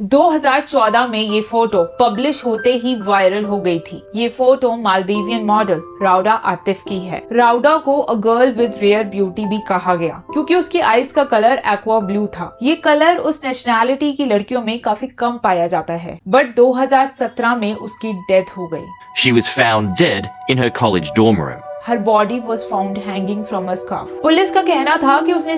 2014 में ये photo publish होते ही वायरल हो गई थी। ये फोटो मालदीवियन मॉडल राउडा आतिफ की है। राउडा को a girl with rare beauty भी कहा गया क्योंकि उसकी आईज का कलर एक्वा ब्लू था। ये कलर उस नेशनैलिटी की लड़कियों में काफी कम पाया जाता है, बट 2017 में उसकी डेथ हो गई। She was found dead in her college dorm room. Her body was found hanging from a scarf. Police का कहना था कि उसने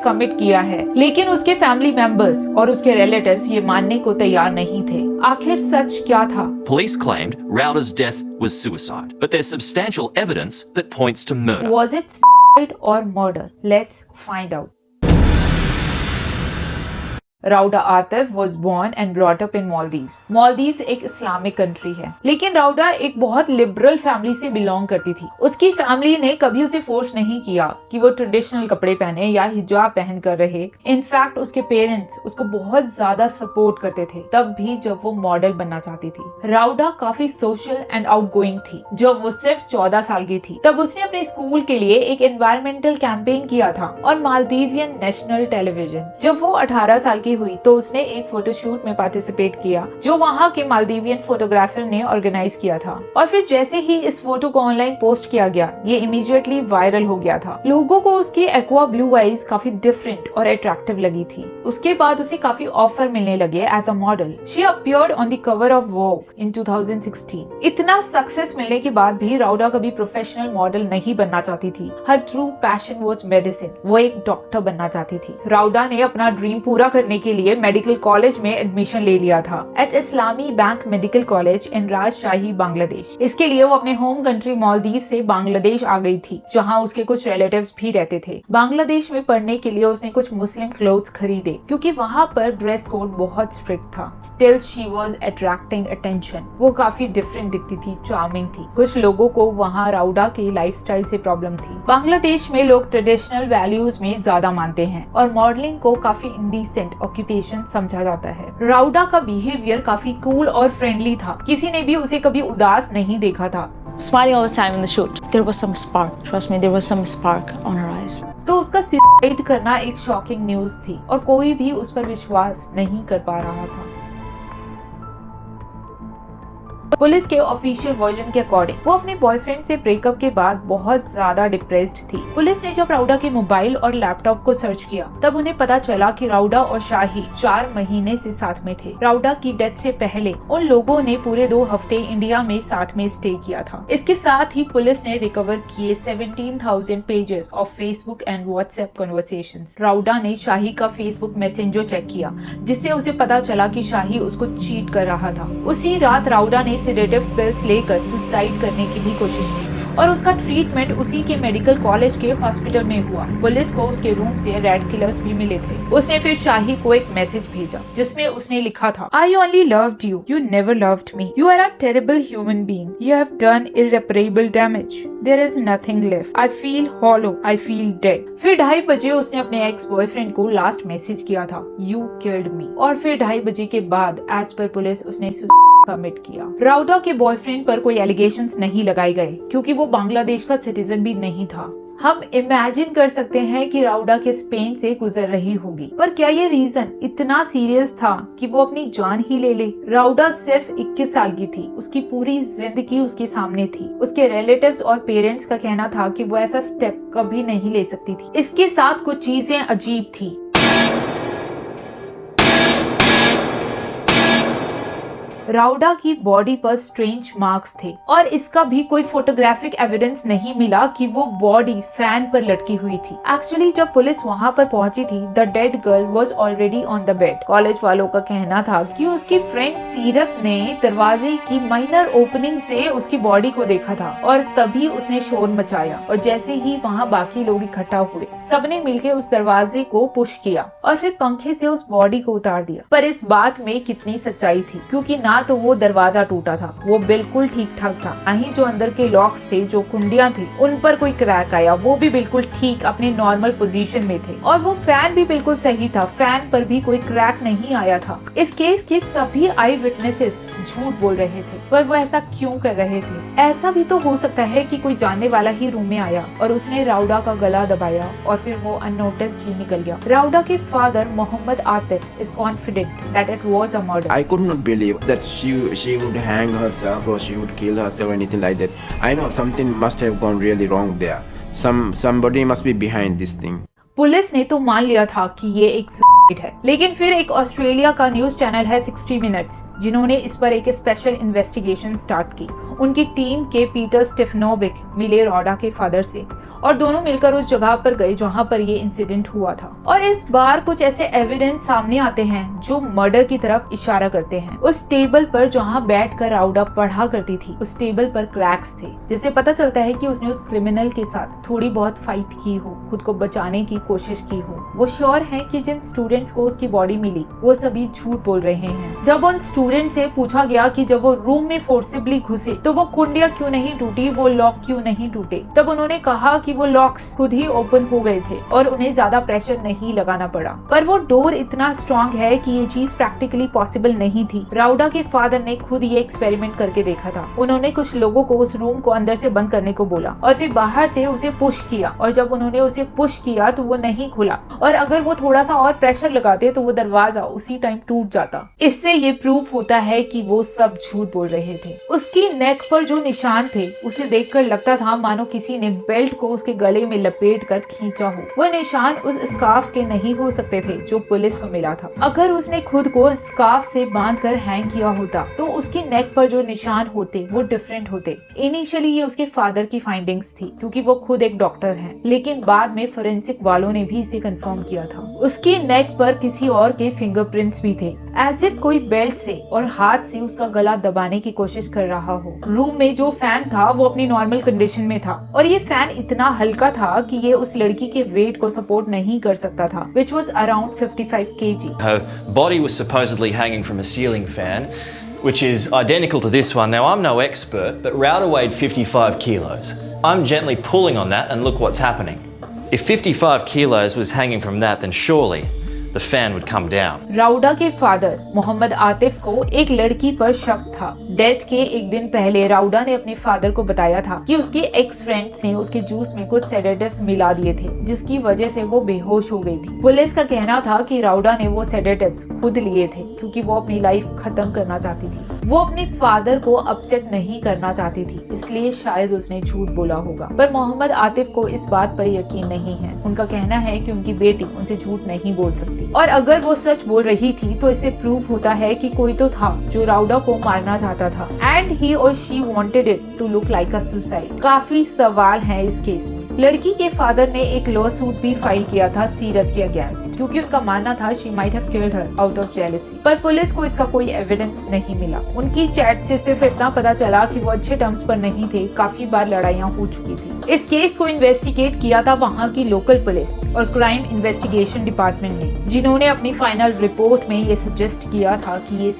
कमिट किया है, लेकिन उसके फैमिली मेंबर्स और उसके रिलेटिव्स ये मानने को तैयार नहीं थे। आखिर सच क्या था? Police claimed Rauda's death was suicide, but there's substantial evidence that points to murder. Was it suicide or murder? Let's find out. Raudha Athif was born and brought up in Maldives. Maldives एक इस्लामिक कंट्री है, लेकिन राउडा एक बहुत liberal family से belong करती थी। उसकी family ने कभी उसे फोर्स नहीं किया कि वो ट्रेडिशनल कपड़े पहने या हिजाब पहन कर रहे। इनफैक्ट उसके पेरेंट्स उसको बहुत ज्यादा सपोर्ट करते थे, तब भी जब वो मॉडल बनना चाहती थी। राउडा काफी सोशल एंड आउटगोइंग थी। जब वो सिर्फ 14 साल की थी, तब उसने अपने स्कूल के लिए एक एनवायरमेंटल कैंपेन किया था और मालदीवियन नेशनल टेलीविजन। जब वो 18 साल की हुई तो उसने एक फोटोशूट में पार्टिसिपेट किया जो वहाँ के मालदीवियन फोटोग्राफर ने ऑर्गेनाइज किया था। और फिर जैसे ही इस फोटो को ऑनलाइन पोस्ट किया गया, ये इमीडिएटली वायरल हो गया था। लोगों को उसकी एक्वा ब्लू आईज काफी डिफरेंट और अट्रैक्टिव लगी थी। उसके बाद उसे काफी ऑफर मिलने लगे as a model. She appeared on the cover of Vogue in 2016। इतना सक्सेस मिलने के बाद भी राउडा कभी प्रोफेशनल मॉडल नहीं बनना चाहती थी। हर ट्रू पैशन वाज मेडिसिन। वो एक डॉक्टर बनना चाहती थी। राउडा ने अपना ड्रीम पूरा करने के लिए मेडिकल कॉलेज में एडमिशन ले लिया था एट इस्लामी बैंक मेडिकल कॉलेज इन राजशाही बांग्लादेश। इसके लिए वो अपने होम कंट्री मालदीव से बांग्लादेश आ गई थी, जहां उसके कुछ रिलेटिव्स भी रहते थे। बांग्लादेश में पढ़ने के लिए उसने कुछ मुस्लिम क्लोथ्स खरीदे क्योंकि वहां पर ड्रेस कोड बहुत स्ट्रिक्ट था। Still she was attracting attention. वो काफी डिफरेंट दिखती थी, चार्मिंग थी। कुछ लोगों को वहाँ राउडा की लाइफस्टाइल से प्रॉब्लम थी। बांग्लादेश में लोग ट्रेडिशनल वैल्यूज में ज्यादा मानते हैं और मॉडलिंग को काफी इंडिसेंट ऑक्यूपेशन समझा जाता है। राउडा का बिहेवियर काफी कूल और फ्रेंडली था। किसी ने भी उसे कभी उदास नहीं देखा था। Smiling all the time in the shoot. There was some spark. Trust me, there was some spark on her eyes. तो उसका सुसाइड करना एक शॉकिंग न्यूज थी और कोई भी उस पर विश्वास नहीं कर पा रहा था। पुलिस के ऑफिशियल वर्जन के अकॉर्डिंग वो अपने बॉयफ्रेंड से ब्रेकअप के बाद बहुत ज्यादा डिप्रेस्ड थी। पुलिस ने जब राउडा के मोबाइल और लैपटॉप को सर्च किया, तब उन्हें पता चला कि राउडा और शाही 4 महीने से साथ में थे। राउडा की डेथ से पहले उन लोगों ने पूरे 2 हफ्ते इंडिया में साथ में स्टे किया था। इसके साथ ही पुलिस ने रिकवर किए 17,000 pages of Facebook and WhatsApp conversations. Raudha ने शाही का फेसबुक मैसेंजर चेक किया, जिससे उसे पता चला कि शाही उसको चीट कर रहा था। उसी रात राउडा ने सेडेटिव पिल्स लेकर सुसाइड करने की भी कोशिश की और उसका ट्रीटमेंट उसी के मेडिकल कॉलेज के हॉस्पिटल में हुआ। पुलिस को उसके रूम से रेड किलर्स भी मिले थे। उसने फिर शाही को एक मैसेज भेजा जिसमें उसने लिखा था, I only loved you. You never loved me. You are a terrible human being. You have done irreparable damage. There is nothing left. I feel hollow. I feel dead. फिर 2:30 बजे उसने अपने एक्स बॉयफ्रेंड को last message किया था, You killed me. और फिर 2:30 बजे के बाद एज पर पुलिस उसने कमिट किया। राउडा के बॉयफ्रेंड पर कोई एलिगेशंस नहीं लगाए गए क्योंकि वो बांग्लादेश का सिटीजन भी नहीं था। हम इमेजिन कर सकते हैं कि राउडा किस पेन से गुजर रही होगी, पर क्या ये रीजन इतना सीरियस था कि वो अपनी जान ही ले ले? राउडा सिर्फ 21 साल की थी। उसकी पूरी जिंदगी उसके सामने थी। उसके रिलेटिव्स और पेरेंट्स का कहना था कि वो ऐसा स्टेप कभी नहीं ले सकती थी। इसके साथ कुछ चीजें अजीब थी। राउडा की बॉडी पर स्ट्रेंज मार्क्स थे और इसका भी कोई फोटोग्राफिक एविडेंस नहीं मिला कि वो बॉडी फैन पर लटकी हुई थी। एक्चुअली जब पुलिस वहाँ पर पहुंची थी, the dead girl was already on the bed. College वालों का कहना था कि उसकी फ्रेंड सीरत ने दरवाजे की माइनर ओपनिंग से उसकी बॉडी को देखा था और तभी उसने शोर मचाया और जैसे ही वहाँ बाकी लोग इकट्ठा हुए, सबने मिलकर उस दरवाजे को पुश किया और फिर पंखे से उस बॉडी को उतार दिया। पर इस बात में कितनी सच्चाई थी, क्योंकि ना ना तो वो दरवाजा टूटा था, वो बिल्कुल ठीक ठाक था, ना ही जो अंदर के लॉक्स थे, जो कुंडियां थी, उन पर कोई क्रैक आया, वो भी बिल्कुल ठीक अपने नॉर्मल पोजीशन में थे। और वो फैन भी बिल्कुल सही था, फैन पर भी कोई क्रैक नहीं आया था। इस केस के सभी आई विटनेसेस झूठ बोल रहे थे, पर वो ऐसा क्यों कर रहे थे? ऐसा भी तो हो सकता है कि कोई जानने वाला ही रूम में आया और उसने राउडा का गला दबाया और फिर वो अननोटिस्ड ही निकल गया। राउडा के father Mohammed Athif is confident that it was a murder. I could not believe that she would hang herself or she would kill herself or anything like that. I know something must have gone really wrong there. Somebody must be behind this thing. Police ने तो मान लिया था कि ये एक suicide है, लेकिन फिर एक ऑस्ट्रेलिया का न्यूज चैनल है 60 मिनट्स, जिन्होंने इस पर एक स्पेशल इन्वेस्टिगेशन स्टार्ट की। उनकी टीम के पीटर स्टेफनोविक मिले राउडा के फादर से और दोनों मिलकर उस जगह पर गए जहां पर ये इंसिडेंट हुआ था। और इस बार कुछ ऐसे एविडेंस सामने आते हैं जो मर्डर की तरफ इशारा करते हैं। उस टेबल पर जहां बैठकर राउडा पढ़ा करती थी, उस टेबल पर क्रैक्स थे, जिससे पता चलता है कि उसने उस क्रिमिनल के साथ थोड़ी बहुत फाइट की हो, खुद को बचाने की कोशिश की हो। वो श्योर है कि जिन स्टूडेंट्स को उसकी बॉडी मिली वो सभी झूठ बोल रहे हैं। जब उन स्टूडेंट से पूछा गया कि जब वो रूम में फोर्सिबली घुसे तो वो कुंडियां क्यों नहीं टूटी, वो लॉक क्यों नहीं टूटे, तब उन्होंने कहा कि वो लॉक्स खुद ही ओपन हो गए थे और उन्हें ज्यादा प्रेशर नहीं लगाना पड़ा। पर वो डोर इतना स्ट्रॉन्ग है कि ये चीज प्रैक्टिकली पॉसिबल नहीं थी। राउडा के फादर ने खुद ये एक्सपेरिमेंट करके देखा था। उन्होंने कुछ लोगों को उस रूम को अंदर से बंद करने को बोला और फिर बाहर से उसे पुश किया, और जब उन्होंने उसे पुश किया तो वो नहीं खुला, और अगर वो थोड़ा सा और प्रेशर लगाते तो वो दरवाजा उसी टाइम टूट जाता। इससे ये प्रूफ होता है कि वो सब झूठ बोल रहे थे। उसकी नेक पर जो निशान थे उसे देखकर लगता था मानो किसी ने बेल्ट को उसके गले में लपेट कर खींचा हो। वो निशान उस स्कार्फ के नहीं हो सकते थे जो पुलिस को मिला था। अगर उसने खुद को स्कार्फ से बांधकर हैंग किया होता तो उसकी नेक पर जो निशान होते वो डिफरेंट होते। इनिशियली ये उसके फादर की फाइंडिंग्स थी क्योंकि वो खुद एक डॉक्टर हैं, लेकिन बाद में फोरेंसिक वालों ने भी इसे कंफर्म किया था। उसकी नेक पर किसी और के फिंगरप्रिंट्स भी थे, एज इफ कोई बेल्ट से और हाथ से उसका गला दबाने की कोशिश कर रहा हो। रूम में जो फैन था वो अपनी नॉर्मल कंडीशन में था और ये फैन इतना हल्का था कि ये उस लड़की के वेट को सपोर्ट नहीं कर सकता था, which was around 55 kg. Her body was supposedly hanging from a ceiling fan, which is identical to this one. Now, I'm no expert, but Rauda weighed 55 kilos. I'm gently pulling on that and look what's happening. If 55 kilos was hanging from that, then surely the fan would come down. राउडा के father Mohammed Atif को एक लड़की पर शक था। Death के एक दिन पहले राउडा ने अपने फादर को बताया था कि उसके एक्स फ्रेंड्स ने उसके जूस में कुछ सेडेटिव्स मिला दिए थे, जिसकी वजह से वो बेहोश हो गई थी। पुलिस का कहना था कि राउडा ने वो सेडेटिव्स खुद लिए थे क्योंकि वो अपनी लाइफ खत्म करना चाहती थी। वो अपने फादर को अपसेट नहीं करना चाहती थी, इसलिए शायद उसने झूठ बोला होगा। पर मोहम्मद आतिफ को इस बात पर यकीन नहीं है। उनका कहना है कि उनकी बेटी उनसे झूठ नहीं बोल सकती, और अगर वो सच बोल रही थी तो इससे प्रूफ होता है कि कोई तो था जो राउडा को मारना चाहता था, एंड ही और she wanted it to look like a suicide. काफी सवाल हैं इस केस में। लड़की के फादर ने एक लॉ सूट भी फाइल किया था सीरत के अगेंस्ट, क्योंकि उनका मानना था she might have killed her out of jealousy. पर पुलिस को इसका कोई एविडेंस नहीं मिला। उनकी चैट से सिर्फ इतना पता चला कि वो अच्छे टर्म्स पर नहीं थे, काफी बार लड़ाइयाँ हो चुकी थी। इस केस को इन्वेस्टिगेट किया था वहाँ की लोकल पुलिस और क्राइम इन्वेस्टिगेशन डिपार्टमेंट ने, जिन्होंने अपनी फाइनल रिपोर्ट में ये सजेस्ट किया था कि ये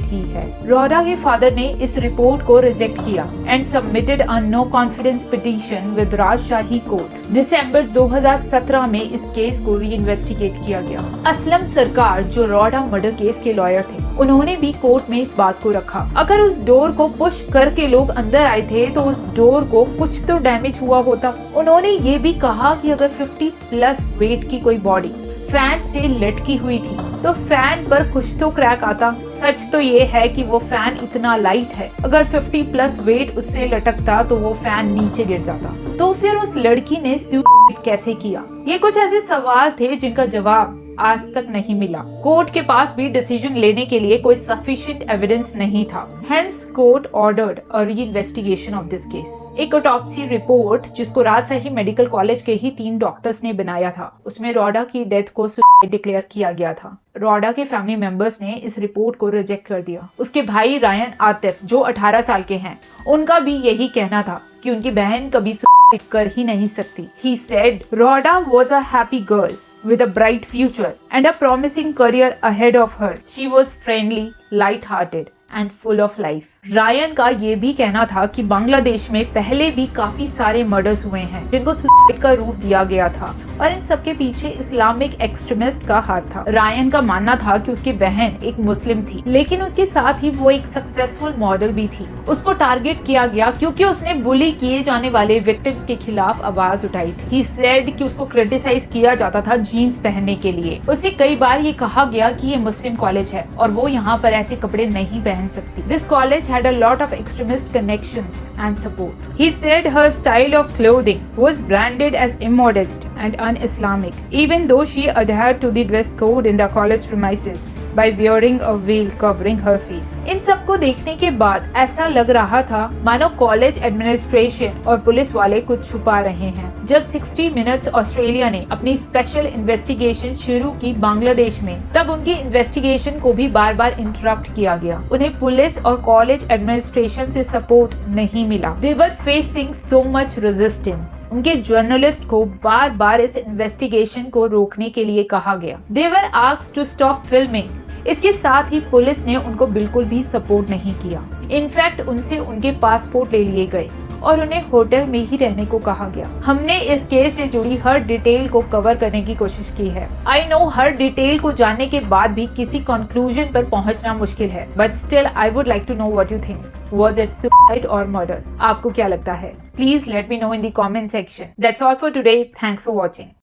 ही है। राउडा के फादर ने इस रिपोर्ट को रिजेक्ट किया and submitted a no confidence petition with Rajshahi court. दिसंबर 2017 में इस केस को री इन्वेस्टिगेट किया गया। असलम सरकार, जो राउडा मर्डर केस के लॉयर थे, उन्होंने भी कोर्ट में इस बात को रखा। अगर उस डोर को पुश करके लोग अंदर आए थे तो उस डोर को कुछ तो डैमेज हुआ होता। उन्होंने ये भी कहा कि अगर 50 प्लस वेट की कोई बॉडी फैन से लटकी हुई थी तो फैन पर कुछ तो क्रैक आता। सच तो ये है कि वो फैन इतना लाइट है, अगर 50 प्लस वेट उससे लटकता तो वो फैन नीचे गिर जाता। तो फिर उस लड़की ने सुसाइड कैसे किया? ये कुछ ऐसे सवाल थे जिनका जवाब आज तक नहीं मिला। कोर्ट के पास भी डिसीजन लेने के लिए कोई सफिशिएंट एविडेंस नहीं था। Hence court ordered a reinvestigation of this case. एक ऑटोप्सी रिपोर्ट जिसको राजशाही मेडिकल कॉलेज के ही 3 डॉक्टर्स ने बनाया था, उसमें राउडा की डेथ को सुसाइड डिक्लेयर किया गया था। राउडा के फैमिली मेंबर्स ने इस रिपोर्ट को रिजेक्ट कर दिया। उसके भाई रायन आतिफ, जो 18 साल के हैं, उनका भी यही कहना था कि उनकी बहन कभी सुसाइड कर ही नहीं सकती। He said Rhoda was a happy girl with a bright future and a promising career ahead of her. She was friendly, light-hearted and full of life. Ryan का ये भी कहना था कि बांग्लादेश में पहले भी काफी सारे मर्डर्स हुए हैं जिनको सुसाइड का रूप दिया गया था और इन सब के पीछे इस्लामिक एक्सट्रीमिस्ट का हाथ था। रायन का मानना था कि उसकी बहन एक मुस्लिम थी, लेकिन उसके साथ ही वो एक सक्सेसफुल मॉडल भी थी। उसको टारगेट किया गया क्योंकि उसने बुली किए जाने वाले विक्टिम्स के खिलाफ आवाज उठाई थी। ही सेड कि उसको क्रिटिसाइज किया जाता था जीन्स पहनने के लिए। उसे कई बार ये कहा गया कि ये मुस्लिम कॉलेज है और वो यहाँ पर ऐसे कपड़े नहीं पहन सकती। This college had a lot of extremist connections and support. He said her style of clothing was branded as immodest and un-Islamic, even though she adhered to the dress code in the college premises by wearing a veil covering her face. इन सब को देखने के बाद ऐसा लग रहा था मानो कॉलेज एडमिनिस्ट्रेशन और पुलिस वाले कुछ छुपा रहे हैं। जब 60 मिनट्स ऑस्ट्रेलिया ने अपनी स्पेशल इन्वेस्टिगेशन शुरू की बांग्लादेश में, तब उनकी इन्वेस्टिगेशन को भी बार बार इंटरप्ट किया गया। उन्हें पुलिस और कॉलेज एडमिनिस्ट्रेशन से सपोर्ट नहीं मिला। They were facing so much resistance. उनके जर्नलिस्ट को बार बार इस इन्वेस्टिगेशन को रोकने के लिए कहा गया। They were asked to stop filming. इसके साथ ही पुलिस ने उनको बिल्कुल भी सपोर्ट नहीं किया। इनफैक्ट उनसे उनके पासपोर्ट ले लिए गए और उन्हें होटल में ही रहने को कहा गया। हमने इस केस से जुड़ी हर डिटेल को कवर करने की कोशिश की है। आई नो हर डिटेल को जानने के बाद भी किसी कंक्लूजन पर पहुंचना मुश्किल है, but still I would like to know what you think. Was it suicide or murder? आपको क्या लगता है? Please let me know in the comment section. That's all for today. Thanks for watching.